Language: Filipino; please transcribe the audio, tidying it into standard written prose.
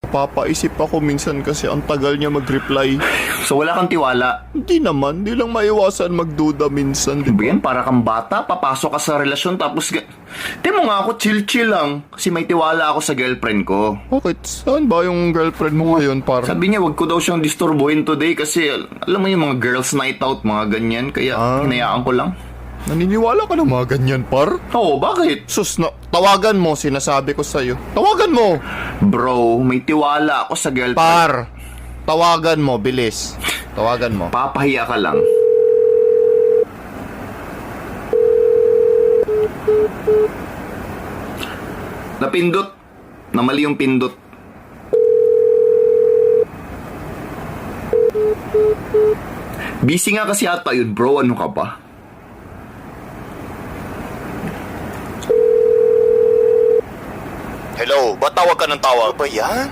Papaisip ako minsan kasi ang tagal niya mag-reply. So wala kang tiwala? Hindi naman, di lang maiwasan magduda minsan, di Ba ba? yan, para kang bata, papasok ka sa relasyon tapos... Di mo nga ako, chill-chill lang. Kasi may tiwala ako sa girlfriend ko. Bakit? Saan ba yung girlfriend mo ngayon, par? Sabi niya, wag ko daw siyang disturbuhin today kasi alam mo yung mga girls night out, mga ganyan. Kaya hinayaan ko lang. Naniniwala ka na mga ganyan, par? Oo, bakit? Sus, tawagan mo, sinasabi ko sa'yo. Tawagan mo! Bro, may tiwala ako sa girlfriend. Par! Tawagan mo, bilis. Tawagan mo. Papahiya ka lang. Napindot. Namali yung pindot. Busy nga kasi ata yun, bro. Ano ka ba? Hello, ba't tawag ka ng tawag? Ano ba yan?